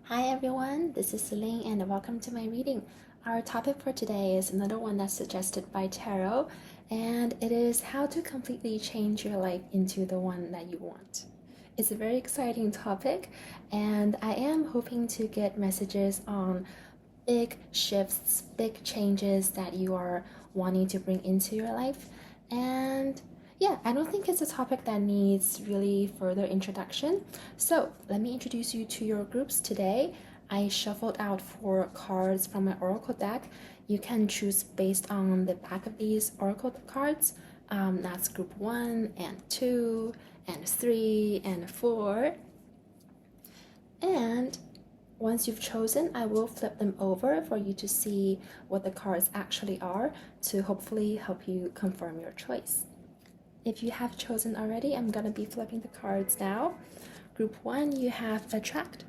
Hi everyone, this is Celine and welcome to my reading. Our topic for today is another one that's suggested by Tarot, and it is how to completely change your life into the one that you want. It's a very exciting topic, and I am hoping to get messages on big shifts, big changes that you are wanting to bring into your life. And yeah, I don't think it's a topic that needs really further introduction. So let me introduce you to your groups today. I shuffled out 4 cards from my oracle deck. You can choose based on the back of these oracle cards. That's group 1 and 2 and 3 and 4. And once you've chosen, I will flip them over for you to see what the cards actually are to hopefully help you confirm your choice. If you have chosen already, I'm going to be flipping the cards now. Group 1, you have Attract.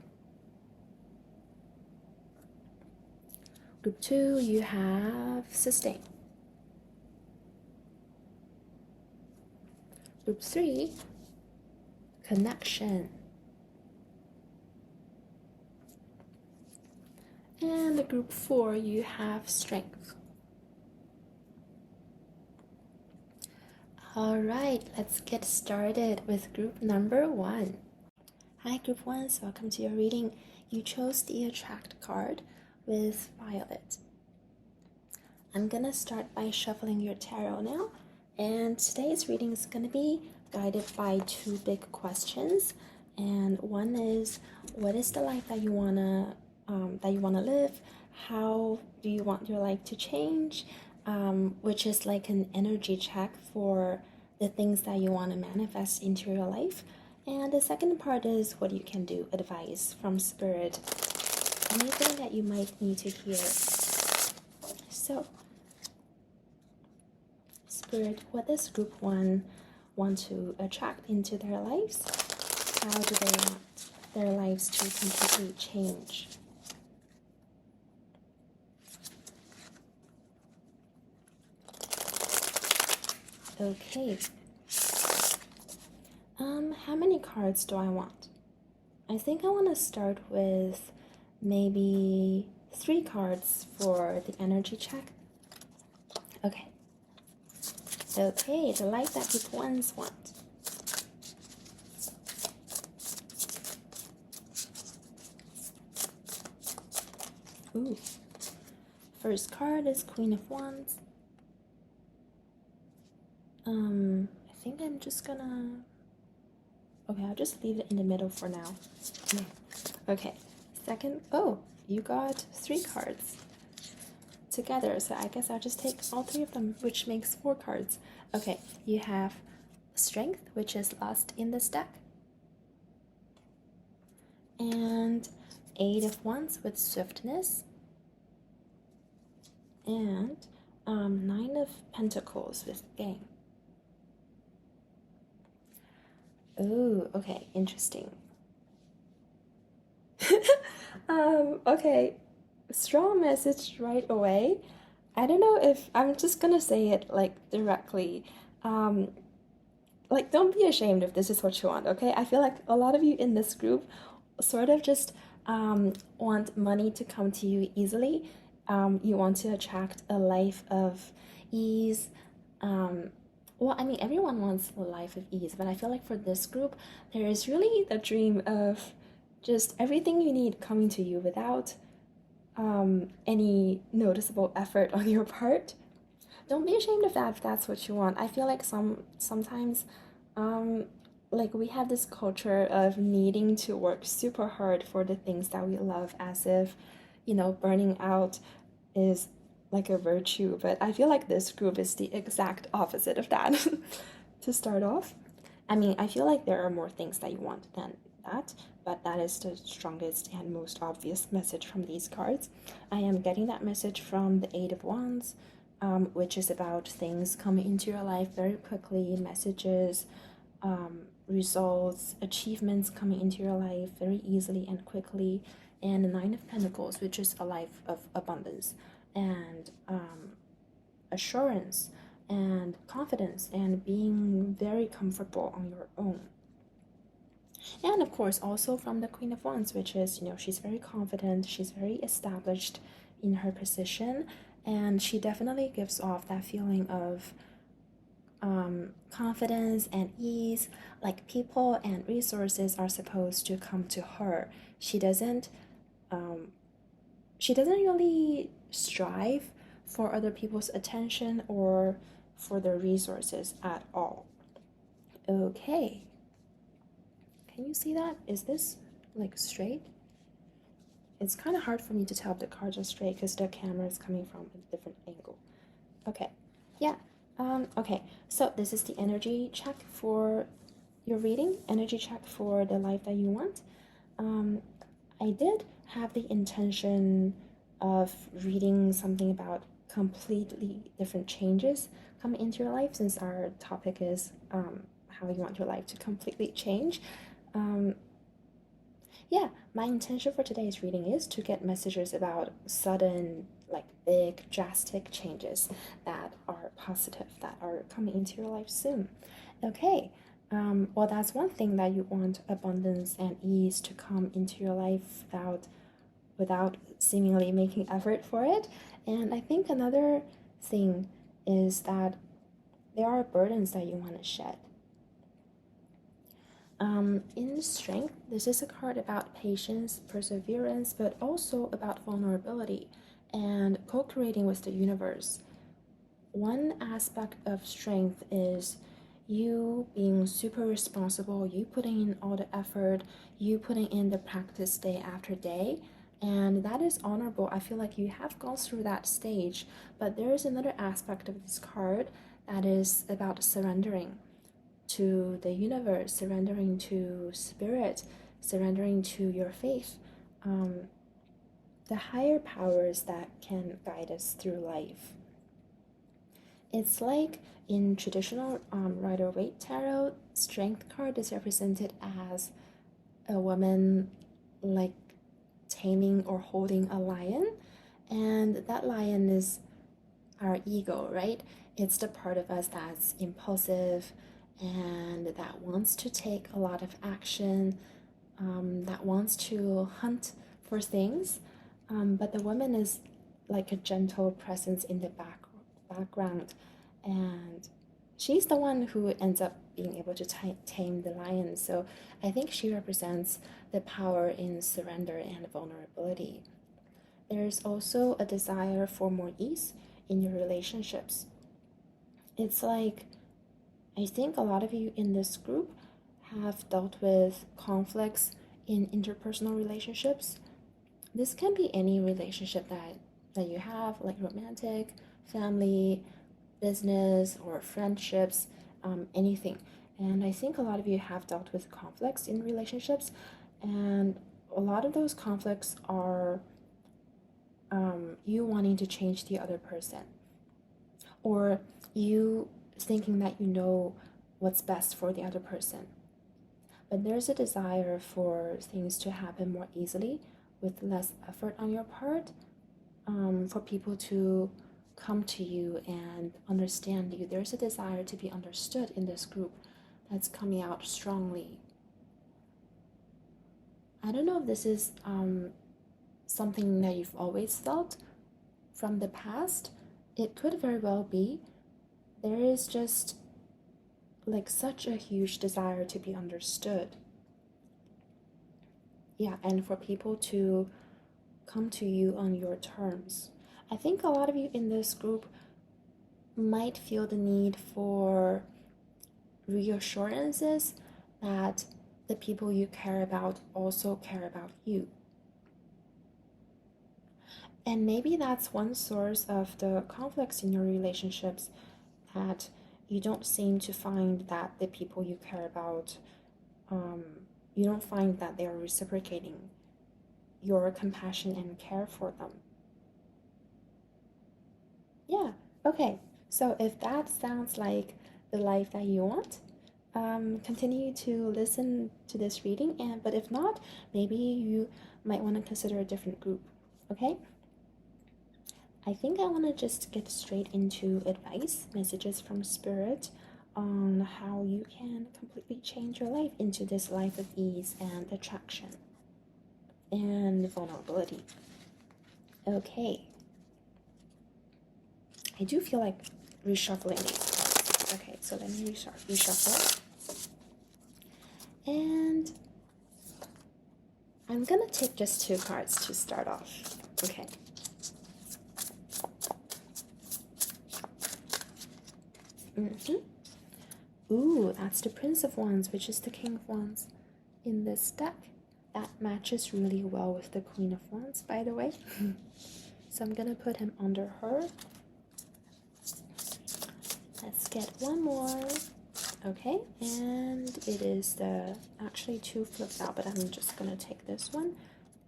Group 2, you have Sustain. Group 3, Connection. And the group 4, you have Strength. Alright, let's get started with group number 1. Hi group 1s, welcome to your reading. You chose the Attract card with Violet. I'm gonna start by shuffling your tarot now, and today's reading is gonna be guided by 2 big questions. And one is, what is the life that you wanna live? How do you want your life to change? Which is like an energy check for the things that you want to manifest into your life. And the second part is what you can do, advice from spirit, anything that you might need to hear. So, spirit, what does group 1 want to attract into their lives? How do they want their lives to completely change? Okay. How many cards do I want? I think I want to start with maybe 3 cards for the energy check. Okay. Okay, the life that group 1s want. Ooh. First card is Queen of Wands. I think I'm just gonna... Okay, I'll just leave it in the middle for now. Okay, second... Oh, you got 3 cards together, so I guess I'll just take all 3 of them, which makes 4 cards. Okay, you have Strength, which is last in this deck, and 8 of Wands with Swiftness, and 9 of Pentacles with Gain. Oh, okay, interesting. Okay, strong message right away. I don't know if I'm just gonna say it like directly. Like, don't be ashamed if this is what you want, okay? I feel like a lot of you in this group sort of just want money to come to you easily. You want to attract a life of ease. Well, I mean, everyone wants a life of ease, but I feel like for this group, there is really the dream of just everything you need coming to you without any noticeable effort on your part. Don't be ashamed of that if that's what you want. I feel like sometimes like we have this culture of needing to work super hard for the things that we love, as if, you know, burning out is like a virtue. But I feel like this group is the exact opposite of that. To start off, I mean, I feel like there are more things that you want than that, but that is the strongest and most obvious message from these cards. I am getting that message from the 8 of Wands, which is about things coming into your life very quickly, messages, results, achievements coming into your life very easily and quickly, and the 9 of Pentacles, which is a life of abundance and assurance and confidence and being very comfortable on your own. And of course, also from the Queen of Wands, which is, she's very confident, she's very established in her position, and she definitely gives off that feeling of confidence and ease. Like people and resources are supposed to come to her. She doesn't. She doesn't really strive for other people's attention or for their resources at all. Okay, can you see that? Is this like straight? It's kind of hard for me to tell if the cards are straight because the camera is coming from a different angle. Okay, yeah. Okay, so this is the energy check for your reading, energy check for the life that you want. I did have the intention of reading something about completely different changes coming into your life, since our topic is how you want your life to completely change. Um, yeah, my intention for today's reading is to get messages about sudden, like big, drastic changes that are positive, that are coming into your life soon. Okay, well, that's one thing that you want abundance and ease to come into your life without seemingly making effort for it. And I think another thing is that there are burdens that you want to shed. In Strength, this is a card about patience, perseverance, but also about vulnerability and co creating with the universe. One aspect of Strength is you being super responsible, you putting in all the effort, you putting in the practice day after day. And that is honorable. I feel like you have gone through that stage. But there is another aspect of this card that is about surrendering to the universe, surrendering to spirit, surrendering to your faith, the higher powers that can guide us through life. It's like in traditional Rider Waite tarot, Strength card is represented as a woman like taming or holding a lion, and that lion is our ego, right? It's the part of us that's impulsive and that wants to take a lot of action, that wants to hunt for things. But the woman is like a gentle presence in the background, and she's the one who ends up being able to tame the lion. So I think she represents the power in surrender and vulnerability. There's also a desire for more ease in your relationships. It's like, I think a lot of you in this group have dealt with conflicts in interpersonal relationships. This can be any relationship that you have, like romantic, family, business, or friendships, anything. And I think a lot of you have dealt with conflicts in relationships, and a lot of those conflicts are you wanting to change the other person, or you thinking that you know what's best for the other person. But there's a desire for things to happen more easily with less effort on your part, for people to come to you and understand you. There's a desire to be understood in this group that's coming out strongly. I don't know if this is something that you've always felt from the past. It could very well be. There is just like such a huge desire to be understood. Yeah, and for people to come to you on your terms. I think a lot of you in this group might feel the need for reassurances that the people you care about also care about you. And maybe that's one source of the conflicts in your relationships, that you don't seem to find that the people you care about, you don't find that they're reciprocating your compassion and care for them. Yeah, okay. So if that sounds like the life that you want, continue to listen to this reading. And but if not, maybe you might want to consider a different group. Okay. I think I want to just get straight into advice, messages from Spirit on how you can completely change your life into this life of ease and attraction and vulnerability. Okay. I do feel like reshuffling these cards. Okay, so let me reshuffle. And I'm gonna take just 2 cards to start off. Okay. Ooh, that's the Prince of Wands, which is the King of Wands in this deck. That matches really well with the Queen of Wands, by the way. So I'm gonna put him under her. Let's get one more. Okay, and it is actually 2 flipped out, but I'm just gonna take this one.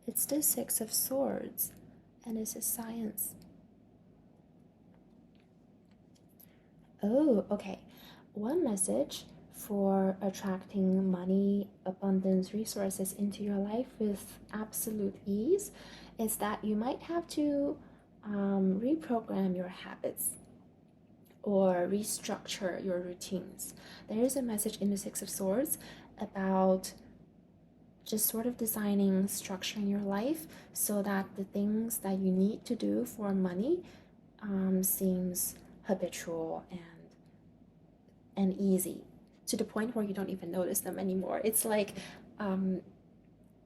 It's the Six of Swords, and it's a science. Oh, okay. One message for attracting money, abundance, resources into your life with absolute ease is that you might have to reprogram your habits or restructure your routines. There is a message in the Six of Swords about just sort of designing, structuring your life so that the things that you need to do for money seems habitual and easy to the point where you don't even notice them anymore. It's like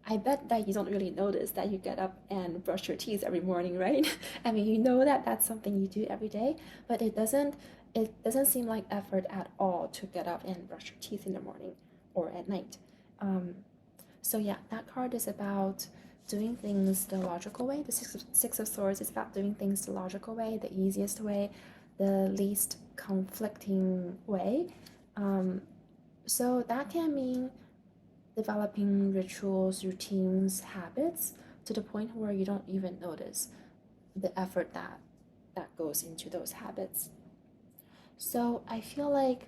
I bet that you don't really notice that you get up and brush your teeth every morning, right? I mean, you know that that's something you do every day, but it doesn't seem like effort at all to get up and brush your teeth in the morning or at night. So yeah, that card is about doing things the logical way. The Six of Swords is about doing things the logical way, the easiest way, the least conflicting way. So that can mean developing rituals, routines, habits to the point where you don't even notice the effort that goes into those habits. So I feel like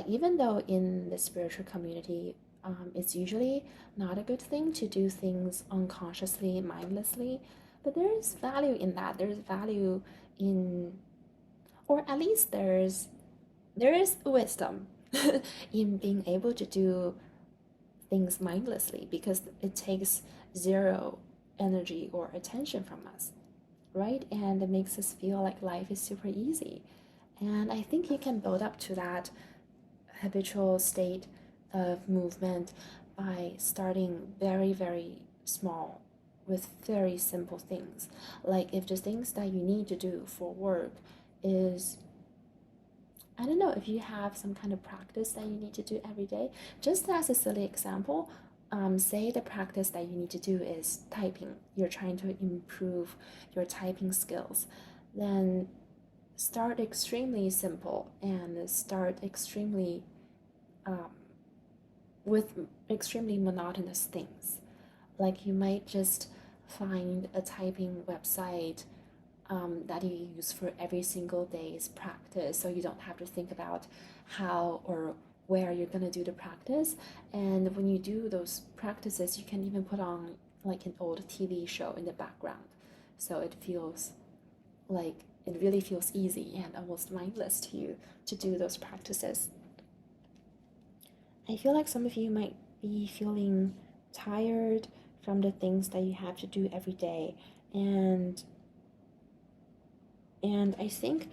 even though in the spiritual community, it's usually not a good thing to do things unconsciously, mindlessly, but there is value in that. There's value in, or at least there is wisdom in being able to do things mindlessly because it takes zero energy or attention from us, right? And it makes us feel like life is super easy. And I think you can build up to that habitual state of movement by starting very, very small with very simple things. Like if the things that you need to do for work is, I don't know, if you have some kind of practice that you need to do every day, just as a silly example, say the practice that you need to do is typing. You're trying to improve your typing skills. Then start extremely simple and start extremely with extremely monotonous things. Like you might just find a typing website that you use for every single day's practice, so you don't have to think about how or where you're gonna do the practice. And when you do those practices, you can even put on like an old TV show in the background, so it feels like it really feels easy and almost mindless to you to do those practices. I feel like some of you might be feeling tired from the things that you have to do every day, and I think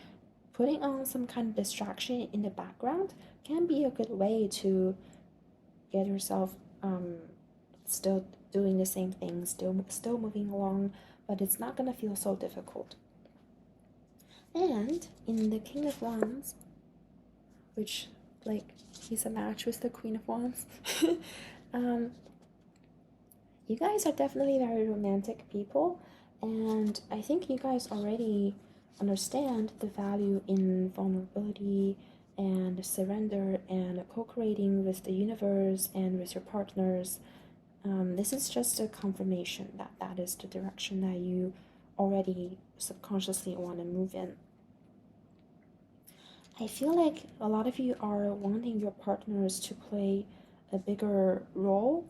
putting on some kind of distraction in the background can be a good way to get yourself still doing the same thing, still moving along, but it's not gonna feel so difficult. And in the King of Wands, which like he's a match with the Queen of Wands, you guys are definitely very romantic people, and I think you guys already understand the value in vulnerability and surrender and co-creating with the universe and with your partners. This is just a confirmation that that is the direction that you already subconsciously want to move in. I feel like a lot of you are wanting your partners to play a bigger role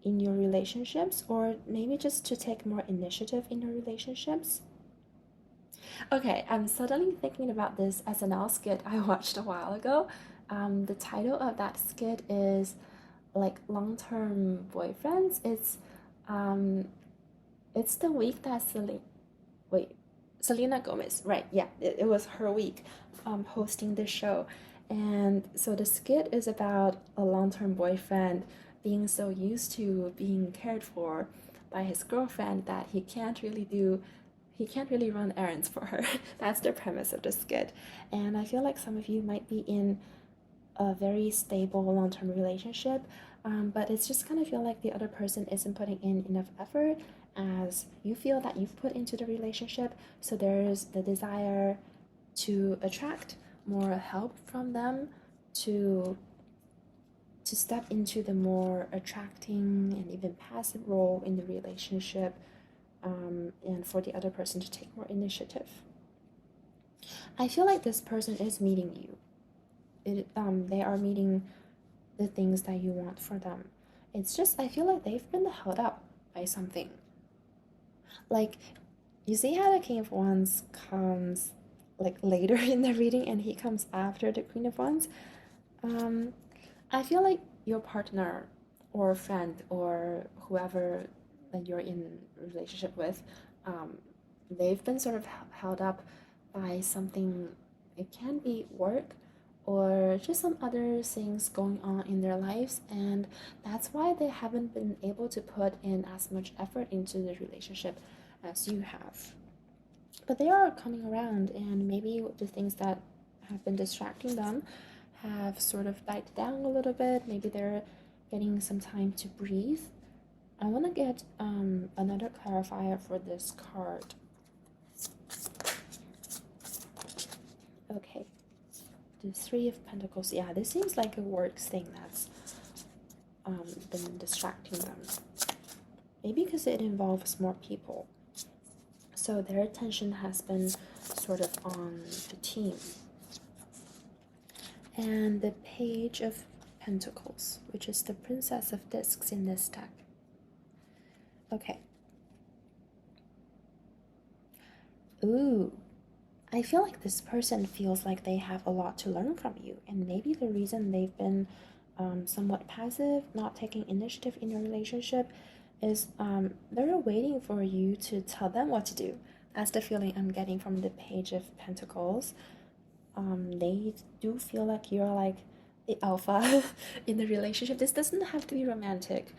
in your relationships, or maybe just to take more initiative in your relationships. Okay, I'm suddenly thinking about this SNL skit I watched a while ago. The title of that skit is like long-term boyfriends. Um, it's the week that wait, Selena Gomez, right? Yeah, it was her week, hosting the show, and so the skit is about a long-term boyfriend being so used to being cared for by his girlfriend that he can't really run errands for her. That's the premise of the skit. And I feel like some of you might be in a very stable long term relationship, but it's just kind of feel like the other person isn't putting in enough effort as you feel that you've put into the relationship. So there's the desire to attract more help from them to step into the more attracting and even passive role in the relationship, and for the other person to take more initiative. I feel like this person is meeting you. They are meeting the things that you want for them. It's just, I feel like they've been held up by something. Like, you see how the King of Wands comes like later in the reading and he comes after the Queen of Wands? Um, I feel like your partner or friend or whoever that you're in a relationship with, um, they've been sort of held up by something. It can be work or just some other things going on in their lives, and that's why they haven't been able to put in as much effort into the relationship as you have. But they are coming around, and maybe the things that have been distracting them have sort of died down a little bit. Maybe they're getting some time to breathe. I want to get another clarifier for this card. Okay, the Three of Pentacles. Yeah, this seems like a work thing that's been distracting them. Maybe because it involves more people. So their attention has been sort of on the team. And the Page of Pentacles, which is the Princess of Discs in this deck. Okay. Ooh. I feel like this person feels like they have a lot to learn from you, and maybe the reason they've been somewhat passive, not taking initiative in your relationship, is they're waiting for you to tell them what to do. That's the feeling I'm getting from the Page of Pentacles. They do feel like you're like the alpha in the relationship. This doesn't have to be romantic.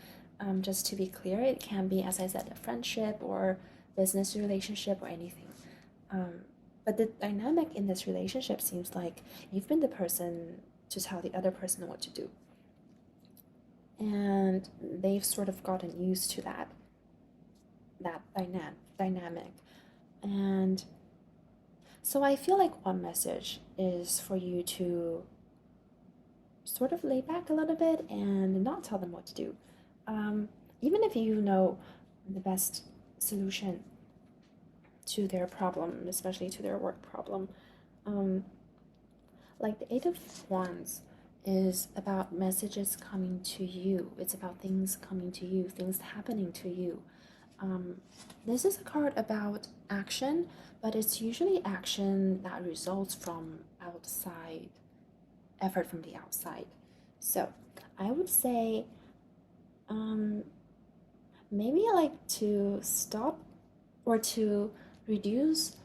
Just to be clear, it can be, as I said, a friendship or business relationship or anything. But the dynamic in this relationship seems like you've been the person to tell the other person what to do. And they've sort of gotten used to that dynamic. And so I feel like one message is for you to sort of lay back a little bit and not tell them what to do. Even if you know the best solution to their problem, especially to their work problem. Like the Eight of Wands is about messages coming to you. It's about things coming to you, things happening to you. This is a card about action, but it's usually action that results from outside, effort from the outside. So I would say maybe like to stop or to reduce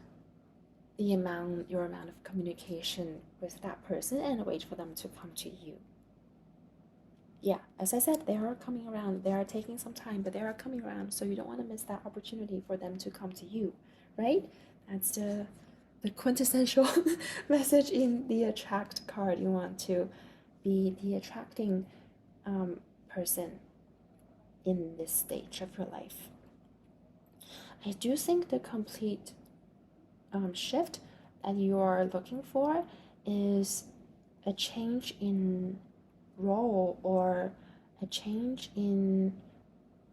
your amount of communication with that person and wait for them to come to you. Yeah, as I said, they are coming around. They are taking some time, but they are coming around, so you don't want to miss that opportunity for them to come to you, right? That's the quintessential message in the attract card. You want to be the attracting person in this stage of your life. I do think the complete shift that you are looking for is a change in role or a change in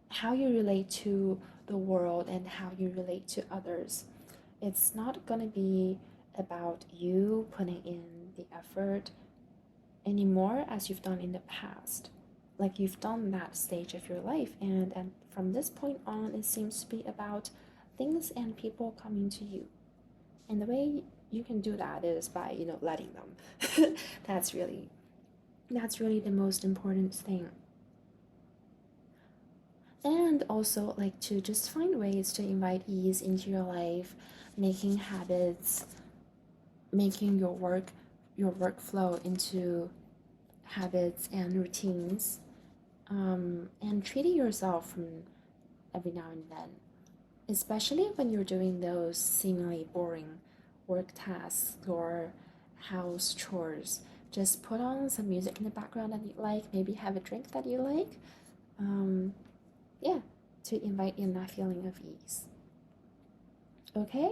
how you relate to the world and how you relate to others. It's not going to be about you putting in the effort anymore as you've done in the past. Like you've done that stage of your life, and from this point on, it seems to be about things and people coming to you. And the way you can do that is by, letting them. that's really the most important thing. And also, like, to just find ways to invite ease into your life, making habits, making your workflow into habits and routines, and treating yourself from every now and then, especially when you're doing those seemingly boring work tasks or house chores. Just put on some music in the background that you like, maybe have a drink that you like. Yeah, to invite in that feeling of ease. Okay?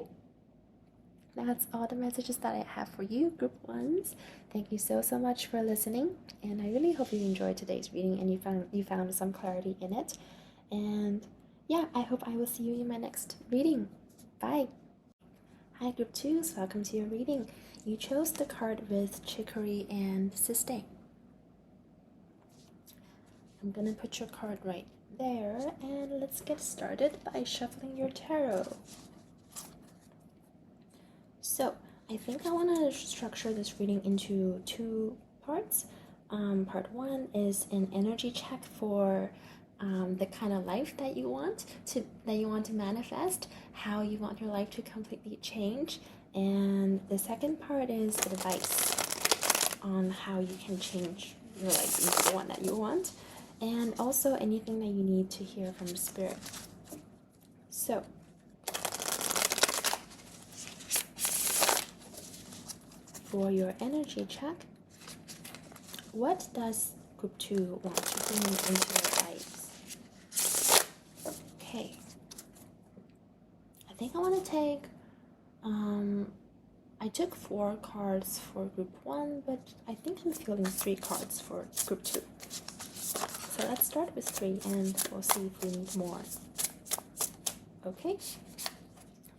That's all the messages that I have for you, group ones. Thank you so much for listening, and I really hope you enjoyed today's reading and you found some clarity in it. And yeah, I hope I will see you in my next reading. Bye. Hi, group twos. Welcome to your reading. You chose the card with Chicory and Sustain. I'm gonna put your card right there, and let's get started by shuffling your tarot. So I think I want to structure this reading into two parts. Part one is an energy check for the kind of life that you want to manifest, how you want your life to completely change, and the second part is advice on how you can change your life into the one that you want, and also anything that you need to hear from spirit. So for your energy check, what does group 2 want to bring into your lives? Okay. I think I want to take, I took 4 cards for group 1, but I think I'm feeling 3 cards for group 2. So let's start with 3 and we'll see if we need more. Okay.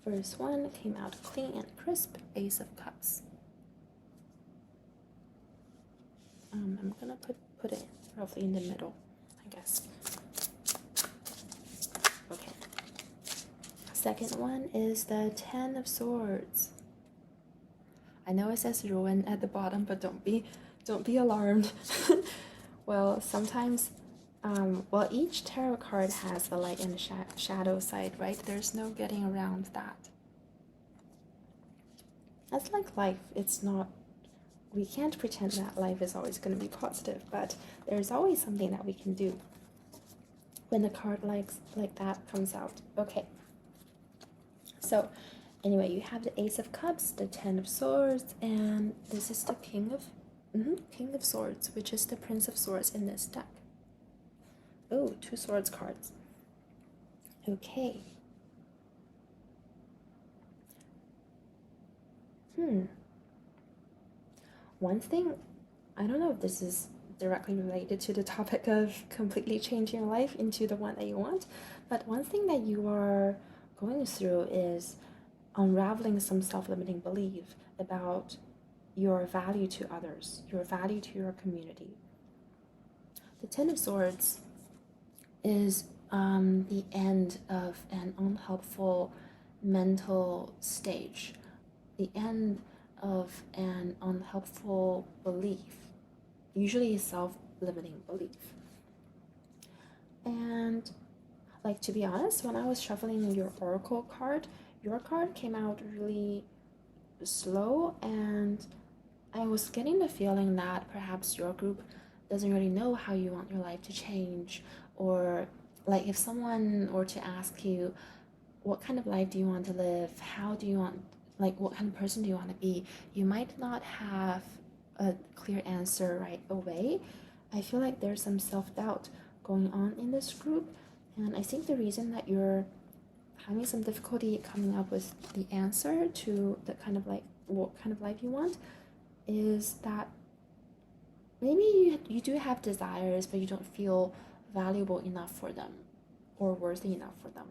First one came out clean and crisp, Ace of Cups. I'm gonna put it roughly in the middle, I guess. Okay. Second one is the Ten of Swords. I know it says ruin at the bottom, but don't be alarmed. Well, sometimes, each tarot card has a light and a shadow side, right? There's no getting around that. That's like life. It's not. We can't pretend that life is always going to be positive, but there's always something that we can do when the card like that comes out. Okay. So, anyway, you have the Ace of Cups, the Ten of Swords, and this is the King of Swords, which is the Prince of Swords in this deck. Oh, 2 Swords cards. Okay. One thing, I don't know if this is directly related to the topic of completely changing your life into the one that you want, but one thing that you are going through is unraveling some self-limiting belief about your value to others, your value to your community. The Ten of Swords is the end of an unhelpful mental stage, the end of an unhelpful belief, usually a self-limiting belief. And like, to be honest, when I was shuffling your oracle card, your card came out really slow, and I was getting the feeling that perhaps your group doesn't really know how you want your life to change, or like if someone were to ask you, what kind of life do you want to live? How do you want, like, what kind of person do you want to be? You might not have a clear answer right away. I feel like there's some self-doubt going on in this group, and I think the reason that you're having some difficulty coming up with the answer to the kind of like what kind of life you want is that maybe you do have desires, but you don't feel valuable enough for them or worthy enough for them.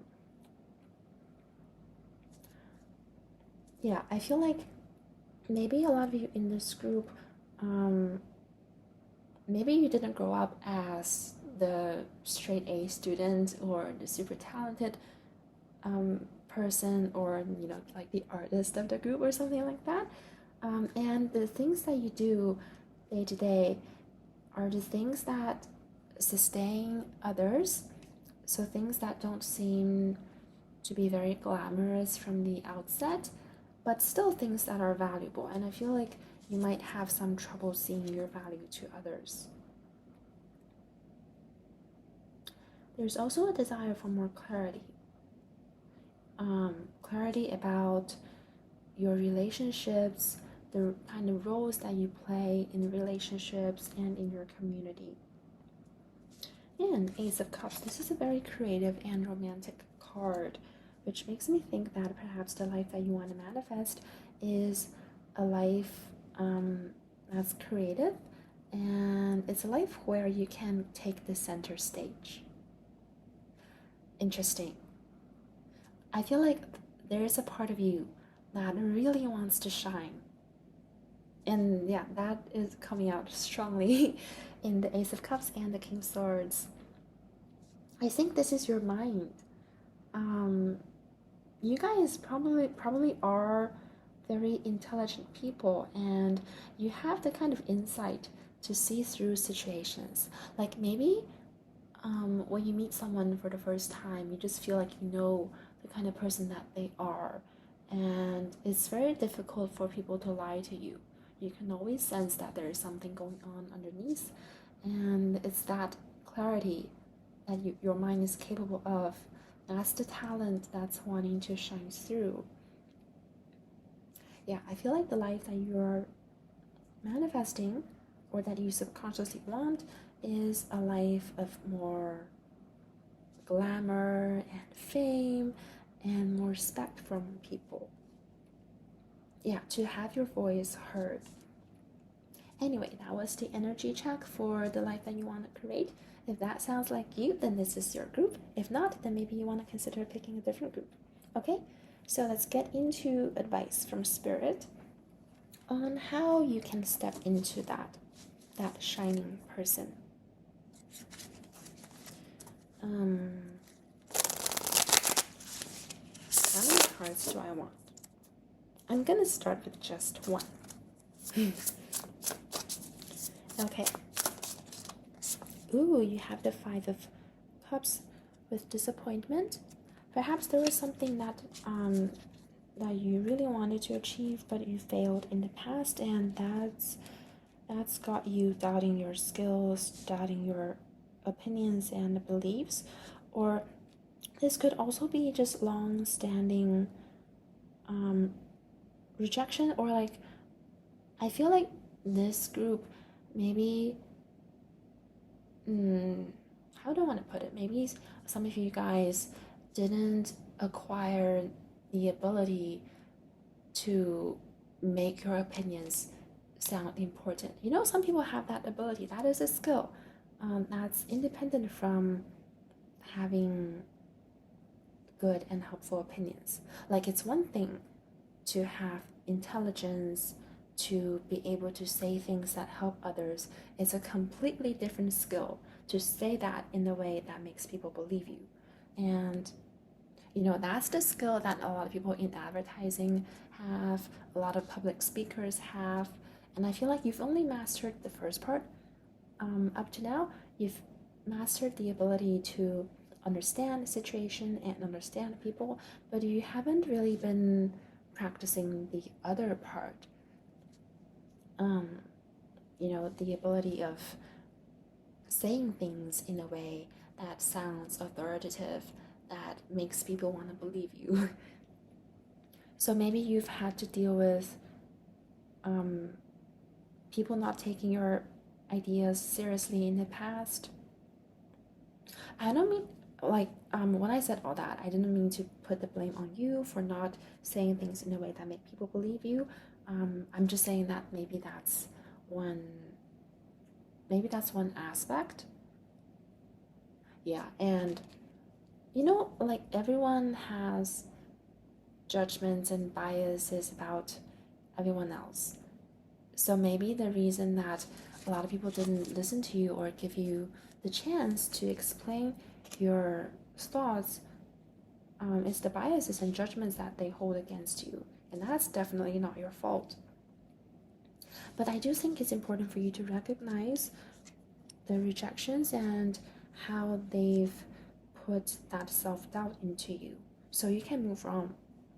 Yeah, I feel like maybe a lot of you in this group, maybe you didn't grow up as the straight A student or the super talented, person, or like the artist of the group or something like that. And the things that you do day to day are the things that sustain others. So things that don't seem to be very glamorous from the outset, but still things that are valuable. And I feel like you might have some trouble seeing your value to others. There's also a desire for more clarity. Clarity about your relationships, the kind of roles that you play in relationships and in your community. And Ace of Cups, this is a very creative and romantic card, which makes me think that perhaps the life that you want to manifest is a life that's creative, and it's a life where you can take the center stage. Interesting. I feel like there is a part of you that really wants to shine. And yeah, that is coming out strongly in the Ace of Cups and the King of Swords. I think this is your mind. You guys probably are very intelligent people, and you have the kind of insight to see through situations. Like maybe when you meet someone for the first time, you just feel like you know the kind of person that they are, and it's very difficult for people to lie to you. You can always sense that there is something going on underneath, and it's that clarity that your mind is capable of. That's the talent that's wanting to shine through. Yeah, I feel like the life that you're manifesting, or that you subconsciously want, is a life of more glamour and fame and more respect from people. Yeah, to have your voice heard. Anyway, that was the energy check for the life that you want to create. If that sounds like you, then this is your group. If not, then maybe you want to consider picking a different group. Okay, so let's get into advice from Spirit on how you can step into that shining person. How many cards do I want? I'm gonna start with just one. Okay. Ooh, you have the Five of Cups with disappointment. Perhaps there was something that that you really wanted to achieve, but you failed in the past, and that's got you doubting your skills, doubting your opinions and beliefs. Or this could also be just long-standing rejection, or like I feel like this group maybe how do I want to put it? Maybe some of you guys didn't acquire the ability to make your opinions sound important. You know, some people have that ability. That is a skill that's independent from having good and helpful opinions. Like, it's one thing to have intelligence, to be able to say things that help others. It's a completely different skill to say that in a way that makes people believe you. And you know, that's the skill that a lot of people in advertising have, a lot of public speakers have. And I feel like you've only mastered the first part. Up to now, you've mastered the ability to understand the situation and understand people, but you haven't really been practicing the other part. You know, the ability of saying things in a way that sounds authoritative, that makes people want to believe you. So maybe you've had to deal with people not taking your ideas seriously in the past. I don't mean like when I said all that, I didn't mean to put the blame on you for not saying things in a way that make people believe you. I'm just saying that maybe that's one aspect. Yeah, and you know, like everyone has judgments and biases about everyone else. So maybe the reason that a lot of people didn't listen to you or give you the chance to explain your thoughts It's the biases and judgments that they hold against you, and that's definitely not your fault. But I do think it's important for you to recognize the rejections and how they've put that self-doubt into you, so you can move on.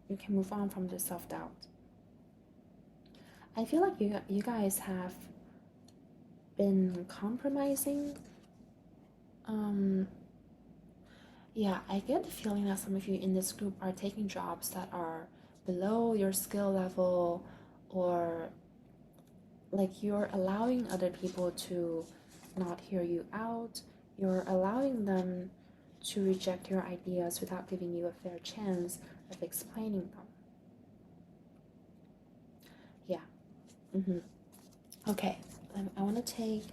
You can move on from the self-doubt. I feel like you guys have been compromising. Yeah, I get the feeling that some of you in this group are taking jobs that are below your skill level, or like you're allowing other people to not hear you out. You're allowing them to reject your ideas without giving you a fair chance of explaining them. Yeah. Okay, I want to take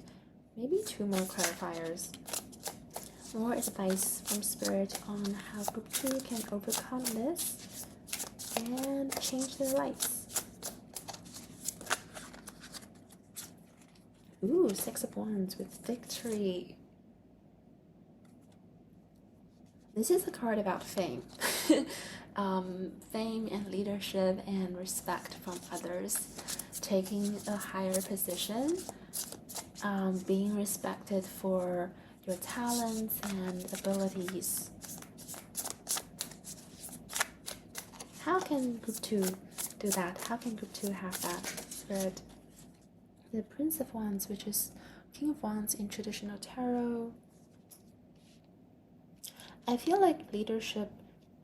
maybe 2 more clarifiers. More advice from Spirit on how Group 2 can overcome this and change their lives. Ooh, 6 of Wands with Victory. This is a card about fame. Fame and leadership and respect from others, taking a higher position, being respected for your talents and abilities. How can Group 2 do that? How can Group 2 have that spirit? The Prince of Wands, which is King of Wands in traditional tarot. I feel like leadership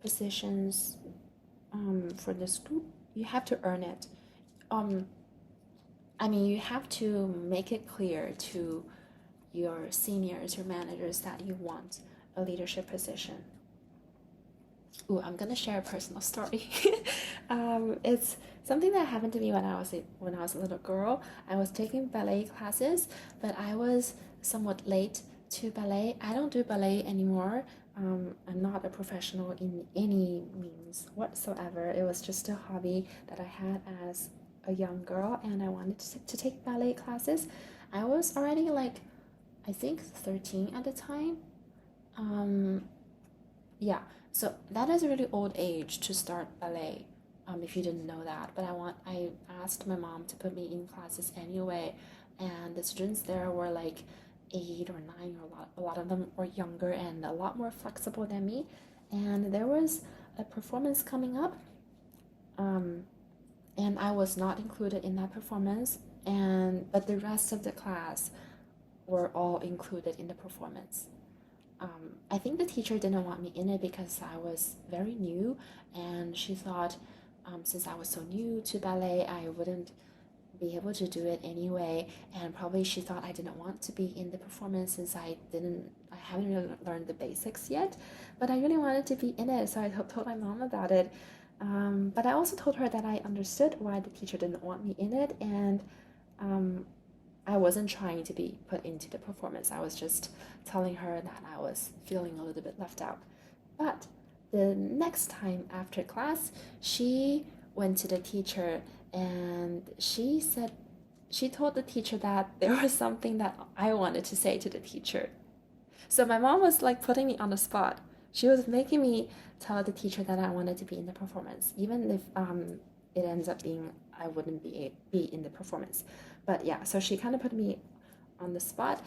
positions for this group, you have to earn it. I mean, you have to make it clear to your seniors, your managers, that you want a leadership position. Ooh, I'm gonna share a personal story. It's something that happened to me when I was a little girl. I was taking ballet classes, but I was somewhat late to ballet. I don't do ballet anymore. I'm not a professional in any means whatsoever. It was just a hobby that I had as a young girl, and I wanted to take ballet classes. I was already like, I think 13 at the time. Yeah, so that is a really old age to start ballet. If you didn't know that, but I asked my mom to put me in classes anyway, and the students there were like 8 or 9, or a lot of them were younger and a lot more flexible than me. And there was a performance coming up, and I was not included in that performance, but the rest of the class were all included in the performance. I think the teacher didn't want me in it because I was very new, and she thought, since I was so new to ballet, I wouldn't be able to do it anyway, and probably she thought I didn't want to be in the performance since I haven't really learned the basics yet, but I really wanted to be in it, so I told my mom about it. But I also told her that I understood why the teacher didn't want me in it, and I wasn't trying to be put into the performance. I was just telling her that I was feeling a little bit left out. But the next time after class, she went to the teacher and she told the teacher that there was something that I wanted to say to the teacher. So my mom was like putting me on the spot. She was making me tell the teacher that I wanted to be in the performance, even if it ends up being I wouldn't be in the performance. But yeah, so she kind of put me on the spot,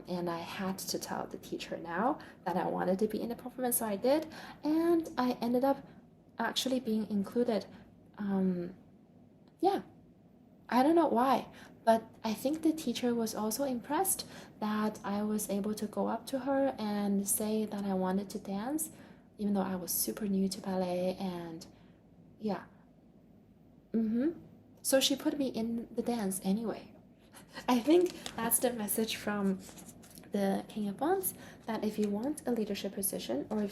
and I had to tell the teacher now that I wanted to be in the performance, so I did, and I ended up actually being included. Yeah, I don't know why, but I think the teacher was also impressed that I was able to go up to her and say that I wanted to dance, even though I was super new to ballet, and yeah. So she put me in the dance anyway. I think that's the message from the King of Wands, that if you want a leadership position, or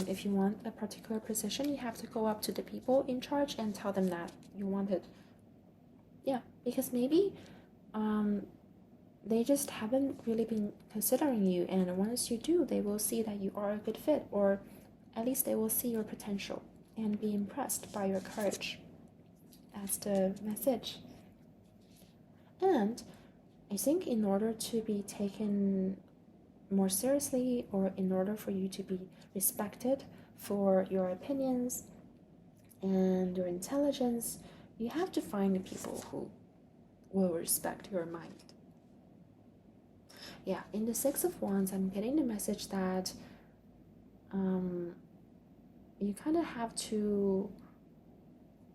if you want a particular position, you have to go up to the people in charge and tell them that you want it. Yeah, because maybe they just haven't really been considering you, and once you do, they will see that you are a good fit, or at least they will see your potential and be impressed by your courage. That's the message. And I think in order to be taken more seriously, or in order for you to be respected for your opinions and your intelligence, you have to find the people who will respect your mind. Yeah, in the Six of Wands, I'm getting the message that you kind of have to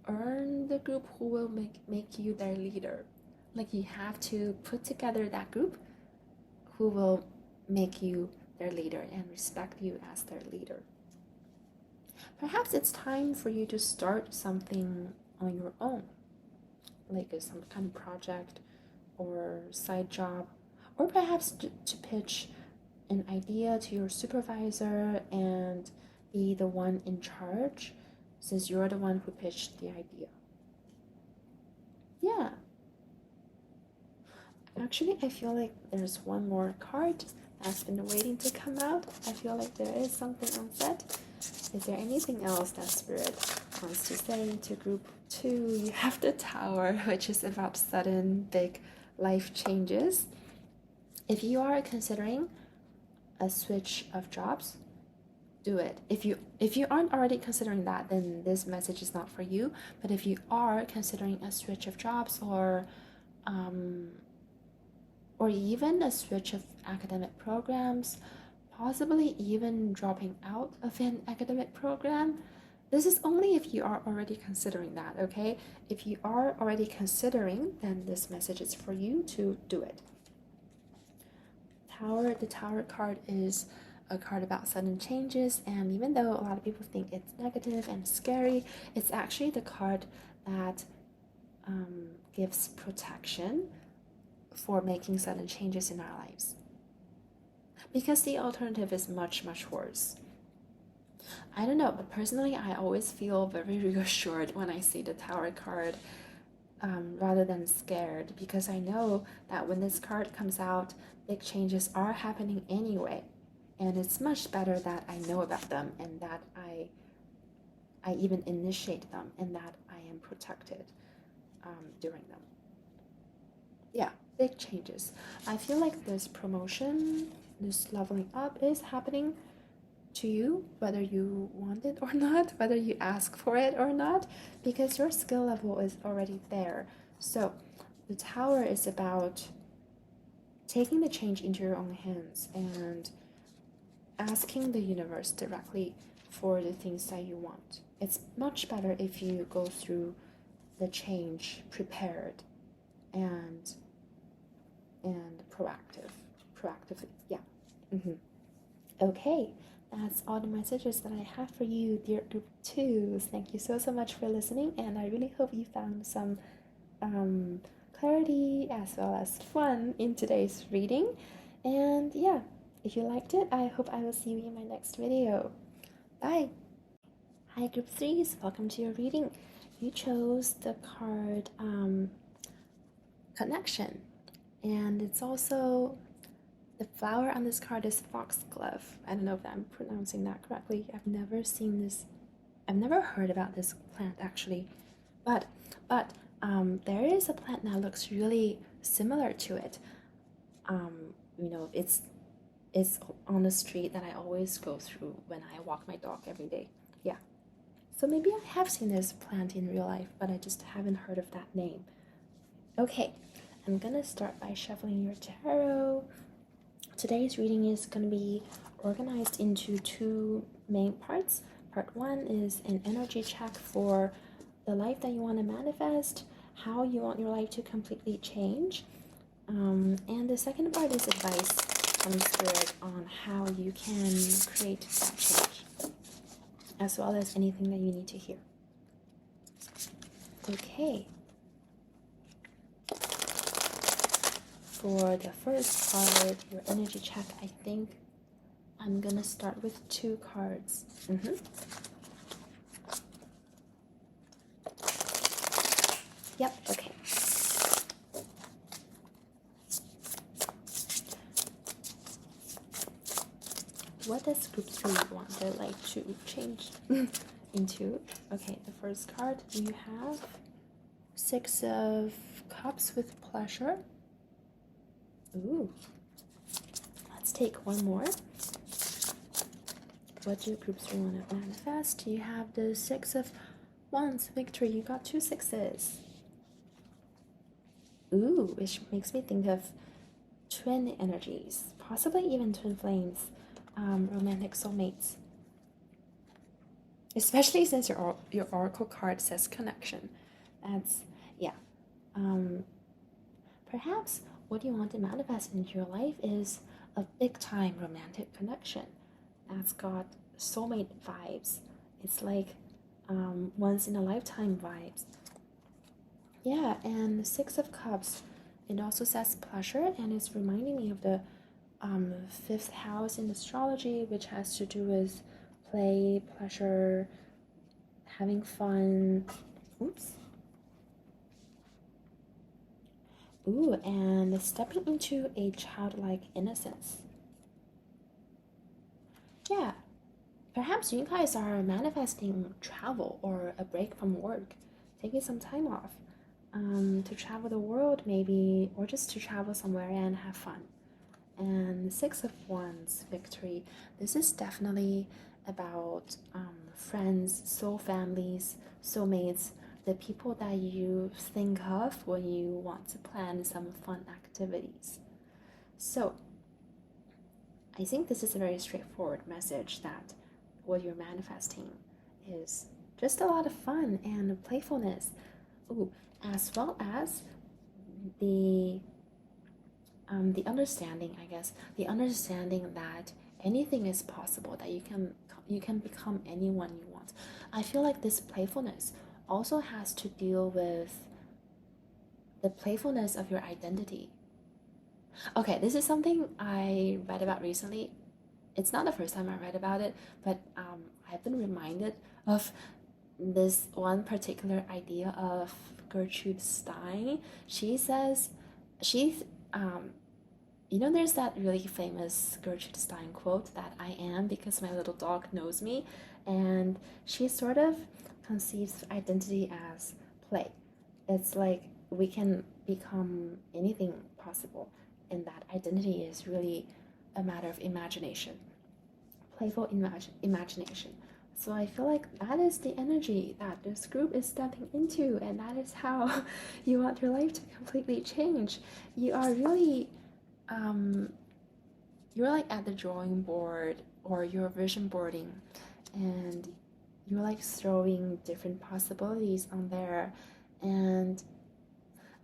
earn the group who will make you their leader. Like you have to put together that group who will make you their leader and respect you as their leader. Perhaps it's time for you to start something on your own, like some kind of project or side job, or perhaps to pitch an idea to your supervisor and be the one in charge, since you're the one who pitched the idea. Yeah. Actually, I feel like there's one more card that's been waiting to come out. I feel like there is something on set. Is there anything else that Spirit wants to say to group 2? You have the Tower, which is about sudden big life changes. If you are considering a switch of jobs, do it. If you aren't already considering that, then this message is not for you. But if you are considering a switch of jobs or even a switch of academic programs, possibly even dropping out of an academic program, this is only if you are already considering that, okay? If you are already considering, then this message is for you to do it. The Tower card is a card about sudden changes, and even though a lot of people think it's negative and scary, it's actually the card that gives protection for making sudden changes in our lives. Because the alternative is much, much worse. I don't know, but personally, I always feel very reassured when I see the Tower card rather than scared, because I know that when this card comes out, big changes are happening anyway. And it's much better that I know about them and that I even initiate them and that I am protected during them. Yeah, big changes. I feel like this promotion, this leveling up is happening to you, whether you want it or not, whether you ask for it or not, because your skill level is already there. So the Tower is about taking the change into your own hands and asking the universe directly for the things that you want. It's much better if you go through the change prepared and proactively. Yeah. Okay, that's all the messages that I have for you, dear group 2s. Thank you so much for listening, and I really hope you found some clarity as well as fun in today's reading. And yeah, if you liked it, I hope I will see you in my next video. Bye! Hi group 3s, welcome to your reading. You chose the card Connection, and it's also, the flower on this card is foxglove. I don't know if I'm pronouncing that correctly. I've never heard about this plant actually, but there is a plant that looks really similar to it. It's on the street that I always go through when I walk my dog every day. Yeah, so maybe I have seen this plant in real life, but I just haven't heard of that name. Okay, I'm gonna start by shuffling your tarot. Today's reading is going to be organized into 2 main parts. Part 1 is an energy check for the life that you want to manifest, how you want your life to completely change. And the second part is advice from Spirit on how you can create that change, as well as anything that you need to hear. Okay. For the first card, your energy check, I think I'm gonna start with 2 cards. Yep, okay. What does group 3 want their life to change into? Okay, the first card, you have 6 of Cups with pleasure. Ooh. Let's take one more. what do group 3 want to manifest? You have the Six of Wands, victory. You got 2 sixes. Ooh, which makes me think of twin energies, possibly even twin flames, romantic soulmates. Especially since your oracle card says connection. That's, yeah. Perhaps what you want to manifest into your life is a big time romantic connection that's got soulmate vibes. It's like once in a lifetime vibes. Yeah, and the Six of Cups, it also says pleasure, and it's reminding me of the fifth house in astrology, which has to do with play, pleasure, having fun. Oops. Ooh, and stepping into a childlike innocence. Yeah, perhaps you guys are manifesting travel or a break from work, taking some time off to travel the world, maybe, or just to travel somewhere and have fun. And Six of Wands, victory. This is definitely about friends, soul families, soulmates, the people that you think of when you want to plan some fun activities. So, I think this is a very straightforward message that what you're manifesting is just a lot of fun and playfulness. Ooh, as well as the understanding, I guess, the understanding that anything is possible, that you can become anyone you want. I feel like this playfulness also has to deal with the playfulness of your identity. Okay, this is something I read about recently. It's not the first time I read about it, but I've been reminded of this one particular idea of Gertrude Stein. She says she's there's that really famous Gertrude Stein quote that I am because my little dog knows me, and she sort of conceives identity as play. It's like we can become anything possible, and that identity is really a matter of imagination, playful imagination. So I feel like that is the energy that this group is stepping into, and that is how you want your life to completely change. You are really you're like at the drawing board or you're vision boarding, and you're like throwing different possibilities on there, and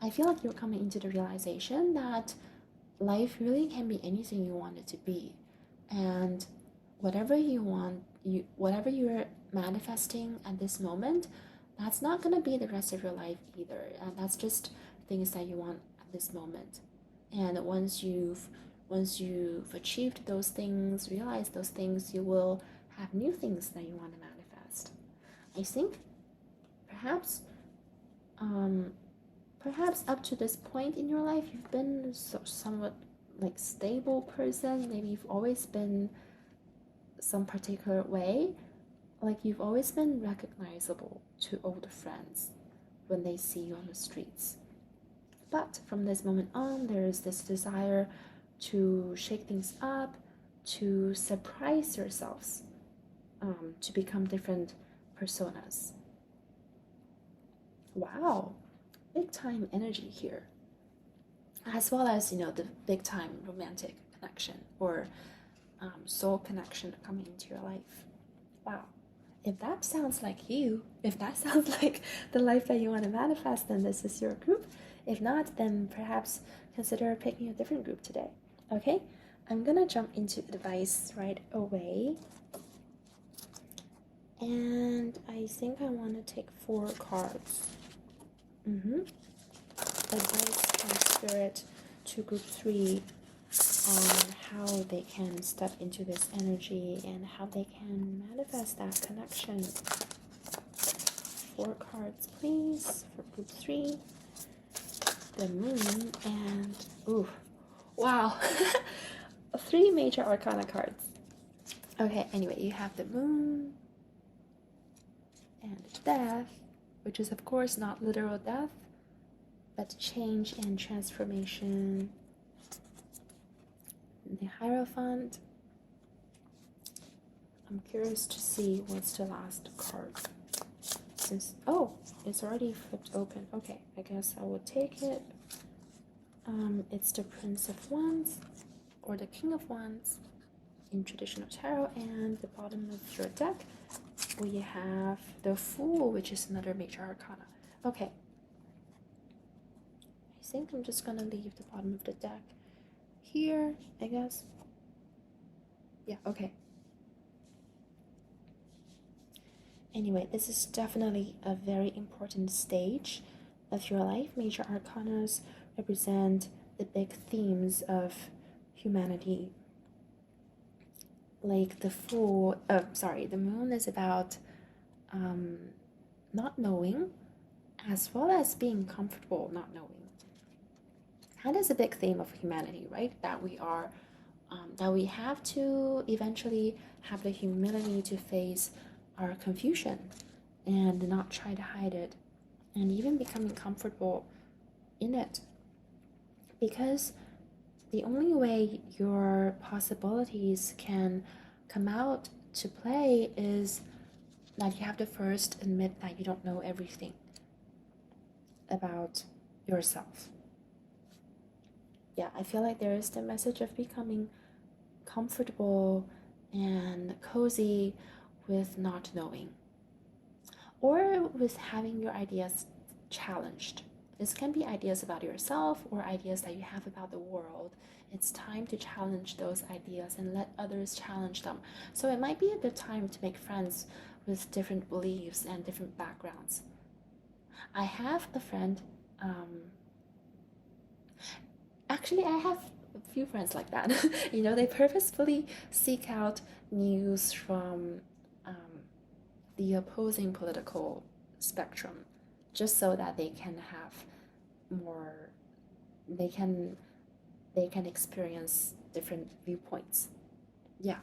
I feel like you're coming into the realization that life really can be anything you want it to be, and whatever you want, whatever you're manifesting at this moment, that's not gonna be the rest of your life either, and that's just things that you want at this moment. And once you've achieved those things, realized those things, you will have new things that you want to manifest. I think perhaps perhaps up to this point in your life you've been somewhat like stable person. Maybe you've always been some particular way, like you've always been recognizable to older friends when they see you on the streets. But from this moment on, there is this desire to shake things up, to surprise yourselves, to become different personas. Wow, big time energy here. As well as, the big time romantic connection or soul connection coming into your life. Wow. If that sounds like you, if that sounds like the life that you want to manifest, then this is your group. If not, then perhaps consider picking a different group today. Okay? I'm gonna jump into advice right away. And I think I want to take 4 cards. Advice from Spirit to group 3 on how they can step into this energy and how they can manifest that connection. 4 cards, please, for group 3. The Moon and... ooh, wow. 3 major arcana cards. Okay, anyway, you have the Moon and Death, which is of course not literal death, but change and transformation. The Hierophant, I'm curious to see what's the last card. Since, oh, it's already flipped open. Okay, I guess I will take it. It's the Prince of Wands or the King of Wands in traditional tarot, and the bottom of your deck we have the Fool, which is another major arcana. Okay, I think I'm just gonna leave the bottom of the deck here, I guess. Yeah, okay. Anyway, this is definitely a very important stage of your life. Major arcanas represent the big themes of humanity. Like the Fool, the Moon is about not knowing, as well as being comfortable not knowing. That is a big theme of humanity, right? That we have to eventually have the humility to face our confusion and not try to hide it, and even becoming comfortable in it. Because the only way your possibilities can come out to play is that you have to first admit that you don't know everything about yourself. Yeah, I feel like there is the message of becoming comfortable and cozy with not knowing, or with having your ideas challenged. This can be ideas about yourself or ideas that you have about the world. It's time to challenge those ideas and let others challenge them. So it might be a good time to make friends with different beliefs and different backgrounds. I have a friend, actually, I have a few friends like that. They purposefully seek out news from the opposing political spectrum just so that they can have more, they can experience different viewpoints. Yeah,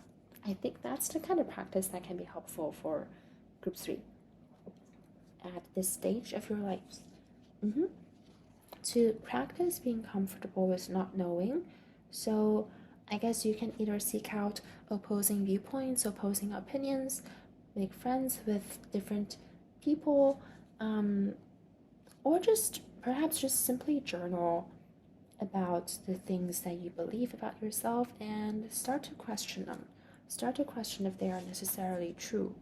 I think that's the kind of practice that can be helpful for group 3 at this stage of your lives. To practice being comfortable with not knowing. So I guess you can either seek out opposing viewpoints, opposing opinions, make friends with different people, or just perhaps just simply journal about the things that you believe about yourself and start to question them. Start to question if they are necessarily true.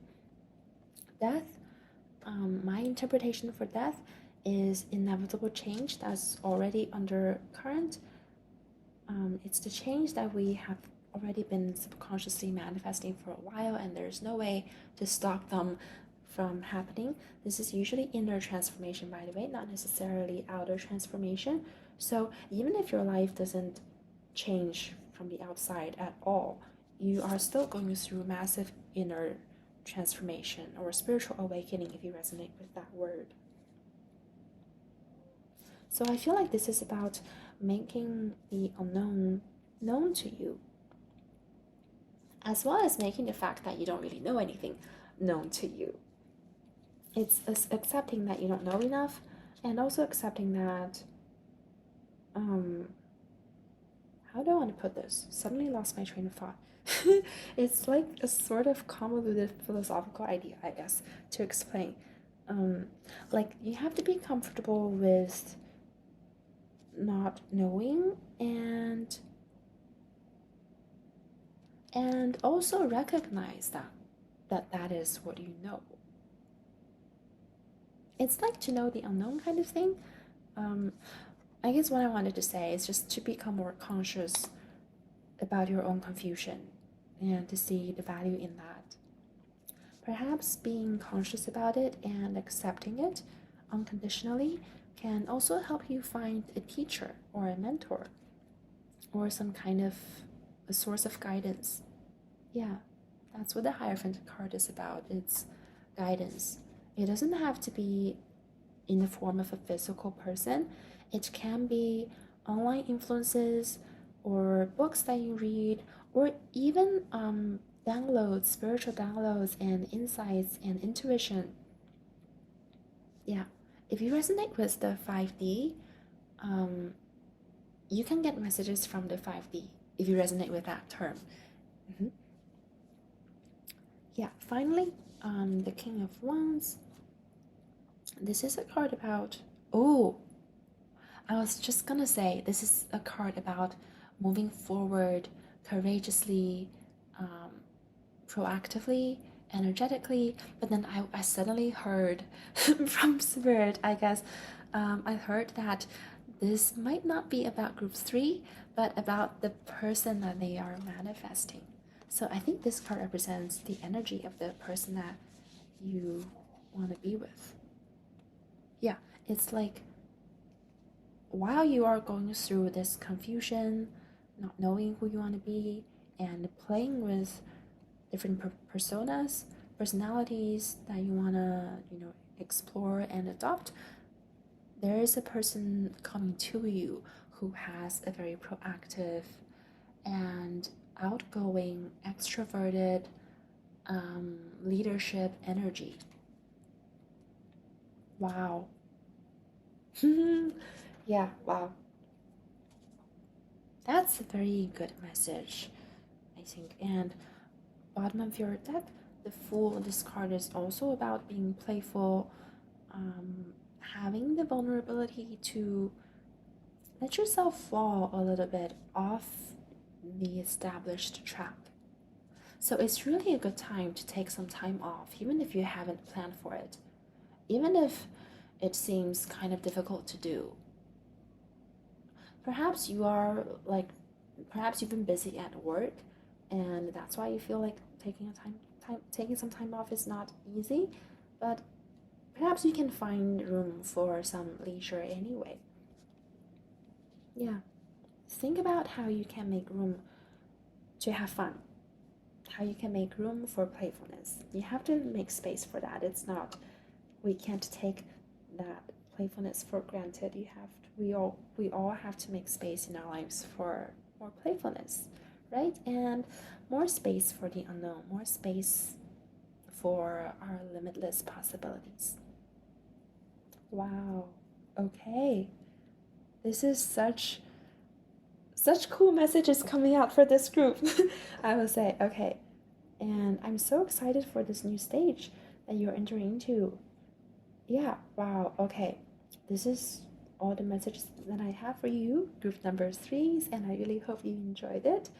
Death, my interpretation for death is inevitable change that's already undercurrent. It's the change that we have already been subconsciously manifesting for a while, and there's no way to stop them from happening. This is usually inner transformation, by the way, not necessarily outer transformation. So even if your life doesn't change from the outside at all, you are still going through massive inner transformation or spiritual awakening, if you resonate with that word. So I feel like this is about making the unknown known to you, as well as making the fact that you don't really know anything known to you. It's accepting that you don't know enough, and also accepting that, how do I want to put this? Suddenly lost my train of thought. It's like a sort of convoluted philosophical idea, I guess, to explain. Like, you have to be comfortable with not knowing, and also recognize that is what you know. It's like to know the unknown kind of thing. I guess what I wanted to say is just to become more conscious about your own confusion and to see the value in that. Perhaps being conscious about it and accepting it unconditionally can also help you find a teacher or a mentor or some kind of a source of guidance. Yeah, that's what the Hierophant card is about. It's guidance. It doesn't have to be in the form of a physical person. It can be online influences or books that you read, or even downloads, spiritual downloads and insights and intuition. Yeah, if you resonate with the 5D, you can get messages from the 5D if you resonate with that term. Yeah, finally, the King of Wands. This is a card about. Oh, I was just gonna say, this is a card about moving forward courageously, um, proactively, energetically. But then I suddenly heard from Spirit, I guess, I heard that this might not be about group three, but about the person that they are manifesting. So I think this card represents the energy of the person that you want to be with. Yeah, it's like while you are going through this confusion, not knowing who you want to be, and playing with different personas, personalities that you want to, explore and adopt, there is a person coming to you who has a very proactive and outgoing, extroverted leadership energy. Wow. Yeah, wow. That's a very good message, I think. And bottom of your deck, the Fool, this card is also about being playful, having the vulnerability to let yourself fall a little bit off the established track. So it's really a good time to take some time off, even if you haven't planned for it, even if it seems kind of difficult to do. Perhaps you are like, perhaps you've been busy at work, and that's why you feel like taking some time off is not easy. But perhaps you can find room for some leisure anyway. Yeah, think about how you can make room to have fun, how you can make room for playfulness. You have to make space for that. It's not, we can't take that playfulness for granted. We all have to make space in our lives for more playfulness, right? And more space for the unknown, more space for our limitless possibilities. Wow. Okay. This is such cool messages coming out for this group. I will say, okay. And I'm so excited for this new stage that you're entering into. Yeah, wow, okay. This is all the messages that I have for you, group number threes, and I really hope you enjoyed it.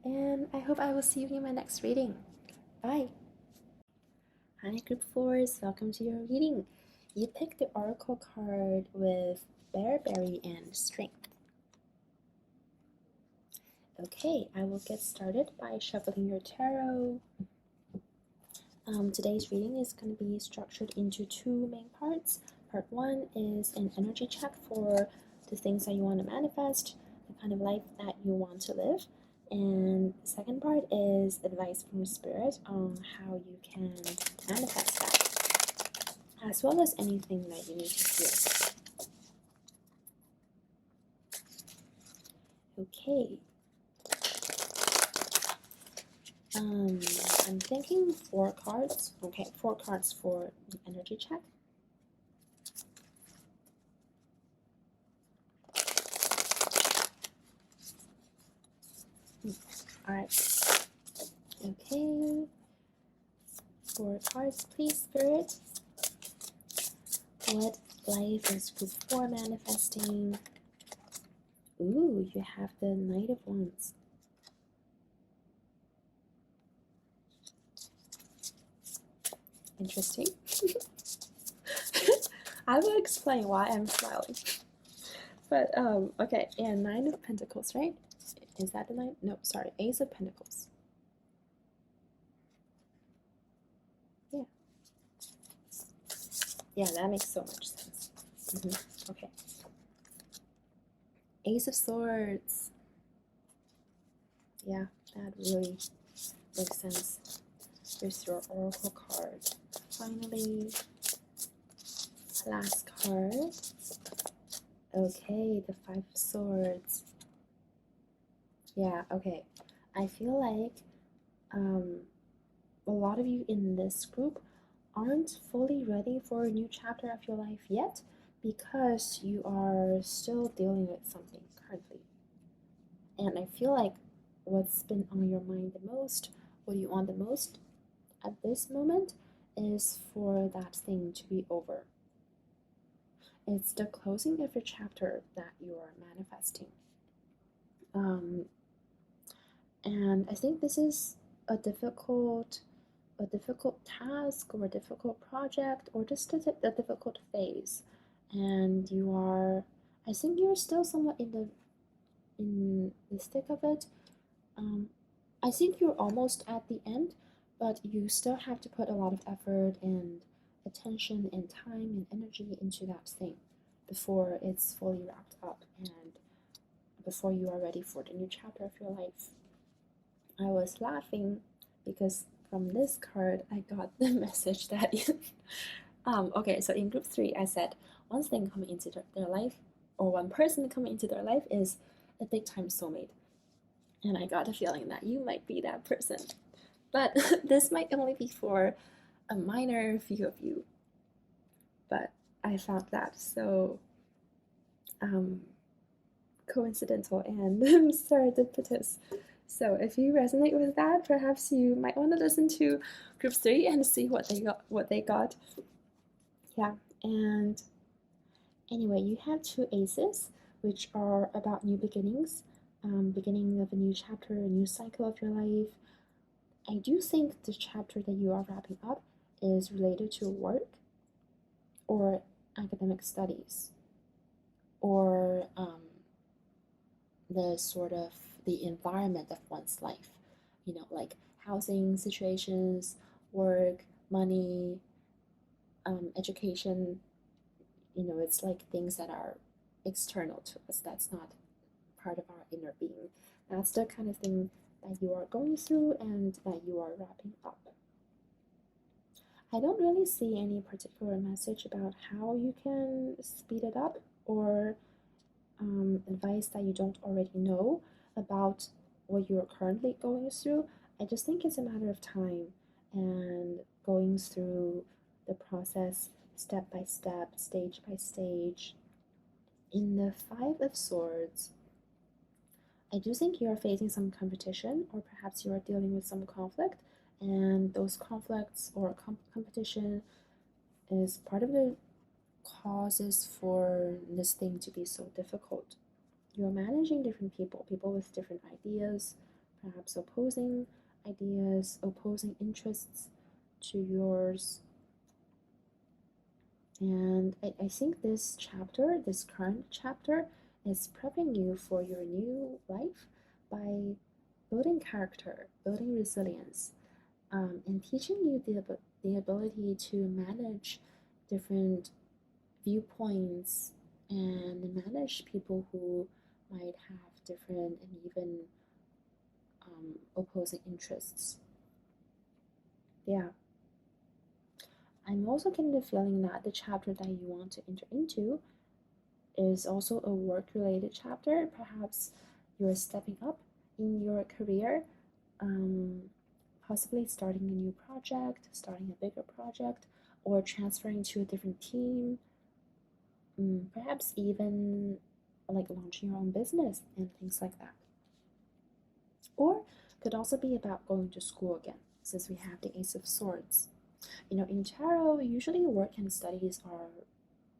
And I hope I will see you in my next reading. Bye. Hi, group fours, welcome to your reading. You picked the Oracle card with Bearberry and Strength. Okay, I will get started by shuffling your tarot. Today's reading is going to be structured into two main parts. Part one is an energy check for the things that you want to manifest, the kind of life that you want to live. And the second part is advice from Spirit on how you can manifest that, as well as anything that you need to hear. Okay. I'm thinking 4 cards. Okay, 4 cards for the energy check. Alright. Okay. 4 cards, please, Spirit. What life is group 4 manifesting? Ooh, you have the Knight of Wands. Interesting. I will explain why I'm smiling. But, okay, and 9 of Pentacles, right? Is that the 9? No, sorry, Ace of Pentacles. Yeah. Yeah, that makes so much sense. Okay. Ace of Swords. Yeah, that really makes sense. Here's your Oracle card. Finally, last card. Okay, the 5 of Swords. Yeah, okay. I feel like a lot of you in this group aren't fully ready for a new chapter of your life yet because you are still dealing with something currently. And I feel like what's been on your mind the most, what you want the most, at this moment is for that thing to be over. It's the closing of a chapter that you are manifesting. And I think this is a difficult task or a difficult project or just a difficult phase, and I think you're still somewhat in the thick of it. I think you're almost at the end, but you still have to put a lot of effort and attention and time and energy into that thing before it's fully wrapped up and before you are ready for the new chapter of your life. I was laughing because from this card I got the message that okay, so in group 3 I said one thing coming into their life, or one person coming into their life, is a big time soulmate. And I got a feeling that you might be that person. But this might only be for a minor few of you. But I found that so coincidental and serendipitous. So if you resonate with that, perhaps you might want to listen to group 3 and see what they got. Yeah, and anyway, you have 2 aces, which are about new beginnings, beginning of a new chapter, a new cycle of your life. I do think the chapter that you are wrapping up is related to work or academic studies, or the sort of the environment of one's life, like housing situations, work, money, education. It's like things that are external to us, that's not part of our inner being. That's the kind of thing that you are going through and that you are wrapping up. I don't really see any particular message about how you can speed it up, or advice that you don't already know about what you're currently going through. I just think it's a matter of time and going through the process step by step, stage by stage. In the 5 of Swords, I do think you are facing some competition, or perhaps you are dealing with some conflict, and those conflicts or competition is part of the causes for this thing to be so difficult. You're managing different people with different ideas, perhaps opposing ideas, opposing interests to yours. And I think this chapter, this current chapter, is prepping you for your new life by building character, building resilience, and teaching you the ability to manage different viewpoints and manage people who might have different and even opposing interests. Yeah. I'm also getting the feeling that the chapter that you want to enter into is also a work-related chapter. Perhaps you're stepping up in your career, possibly starting a new project, starting a bigger project, or transferring to a different team, perhaps even like launching your own business and things like that. Or could also be about going to school again, since we have the Ace of Swords. In tarot, usually work and studies are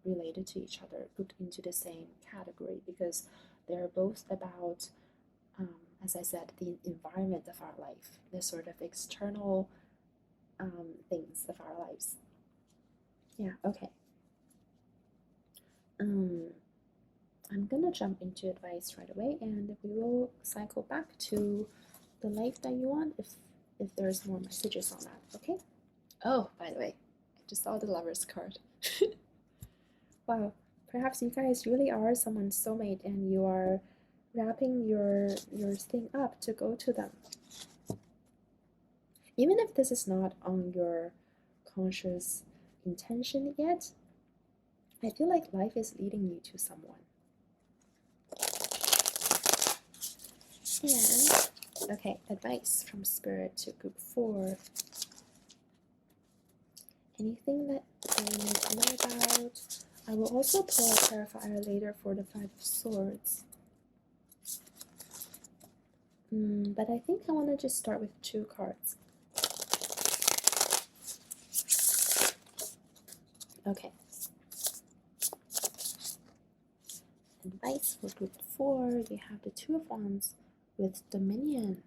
related to each other, grouped into the same category, because they're both about, as I said, the environment of our life, the sort of external things of our lives. Yeah, okay. I'm gonna jump into advice right away, and we will cycle back to the life that you want if there's more messages on that, okay? Oh, by the way, I just saw the Lover's card. Wow, perhaps you guys really are someone's soulmate and you are wrapping your thing up to go to them. Even if this is not on your conscious intention yet, I feel like life is leading you to someone. And, okay, advice from Spirit to group 4. Anything that you need to know about? I will also pull a clarifier later for the 5 of Swords. But I think I want to just start with 2 cards. Okay. Advice for group 4, you have the Two of Wands with Dominion.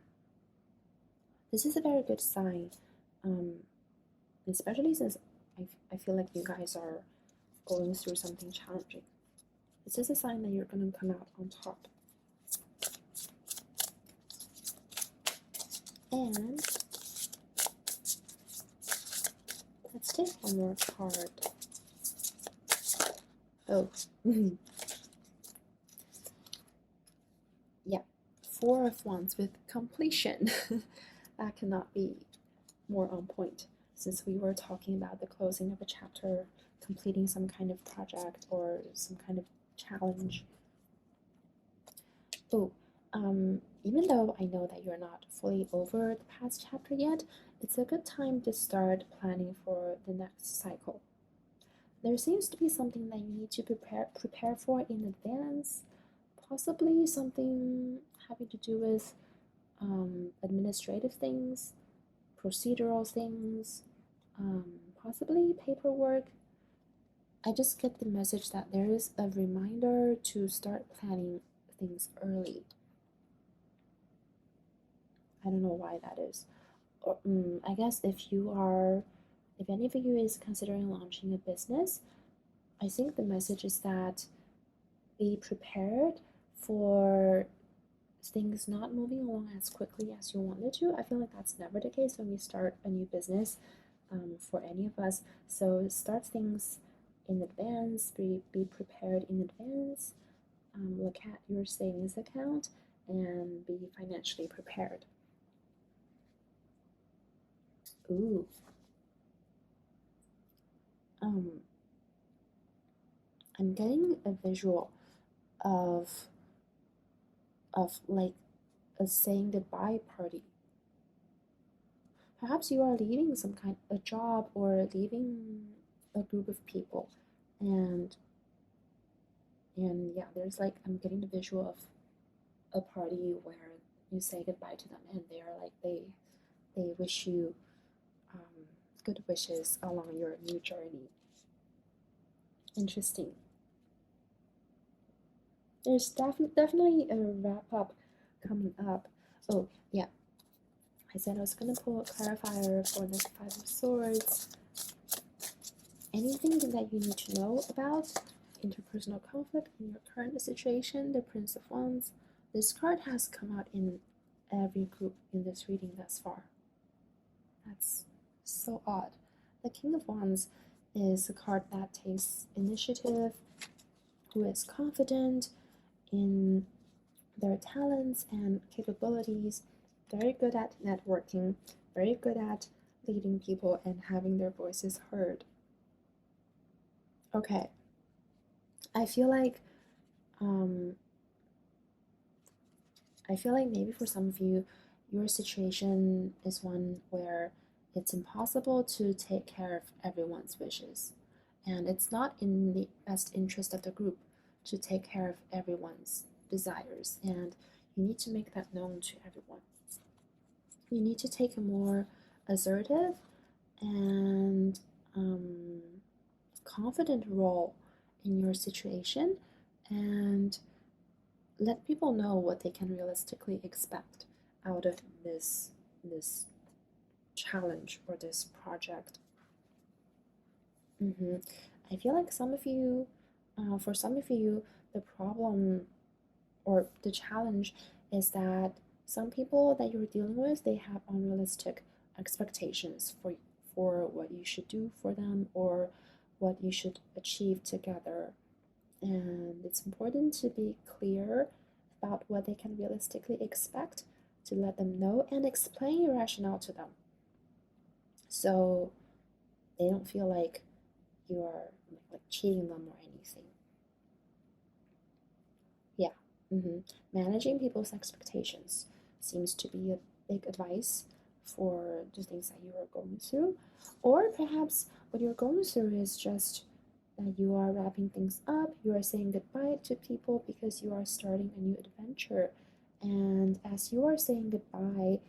This is a very good sign, especially since I feel like you guys are going through something challenging. This is a sign that you're going to come out on top. And let's take one more card. Oh, yeah, Four of Wands with completion. That cannot be more on point since we were talking about the closing of a chapter, completing some kind of project or some kind of challenge. Oh, even though I know that you're not fully over the past chapter yet, it's a good time to start planning for the next cycle. There seems to be something that you need to prepare for in advance, possibly something having to do with administrative things, procedural things, possibly paperwork. I just get the message that there is a reminder to start planning things early. I don't know why that is. Or, I guess if any of you is considering launching a business, I think the message is that be prepared for things not moving along as quickly as you wanted to. I feel like that's never the case when we start a new business, for any of us. So start things in advance, be prepared in advance, look at your savings account, and be financially prepared. Ooh. I'm getting a visual of like a saying goodbye party. Perhaps you are leaving some kind of a job or leaving a group of people, and yeah, there's like I'm getting the visual of a party where you say goodbye to them, and they are like they wish you good wishes along your new journey. Interesting. There's definitely a wrap up coming up. Oh yeah, I said I was gonna pull a clarifier for the Five of Swords. Anything that you need to know about interpersonal conflict in your current situation, the Prince of Wands. This card has come out in every group in this reading thus far. That's so odd. The King of Wands is a card that takes initiative, who is confident in their talents and capabilities, very good at networking, very good at leading people and having their voices heard. Okay, I feel like um, maybe for some of you, your situation is one where it's impossible to take care of everyone's wishes, and it's not in the best interest of the group to take care of everyone's desires, and you need to make that known to everyone. You need to take a more assertive and confident role in your situation and let people know what they can realistically expect out of this challenge or this project. I feel like for some of you, the problem or the challenge is that some people that you're dealing with, they have unrealistic expectations for what you should do for them or what you should achieve together. And it's important to be clear about what they can realistically expect, to let them know and explain your rationale to them so they don't feel like you are like cheating them or anything. Yeah. Managing people's expectations seems to be a big advice for the things that you are going through. Or perhaps what you're going through is just that you are wrapping things up, you are saying goodbye to people because you are starting a new adventure. And as you are saying goodbye,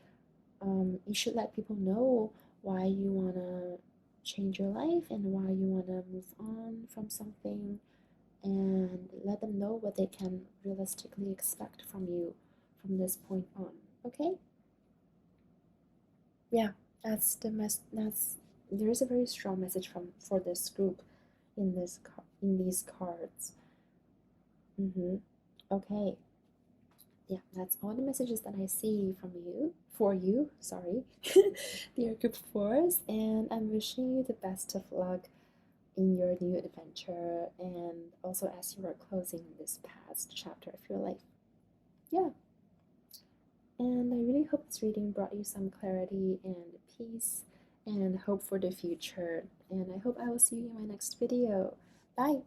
you should let people know why you want to change your life and why you want to move on from something, and let them know what they can realistically expect from you from this point on. Okay? Yeah, that's there is a very strong message from for this group in in these cards. Okay. Yeah, that's all the messages that I see from you for you. Sorry, dear group fours, and I'm wishing you the best of luck in your new adventure, and also as you are closing this past chapter of your life. Yeah, and I really hope this reading brought you some clarity and peace and hope for the future. And I hope I will see you in my next video. Bye.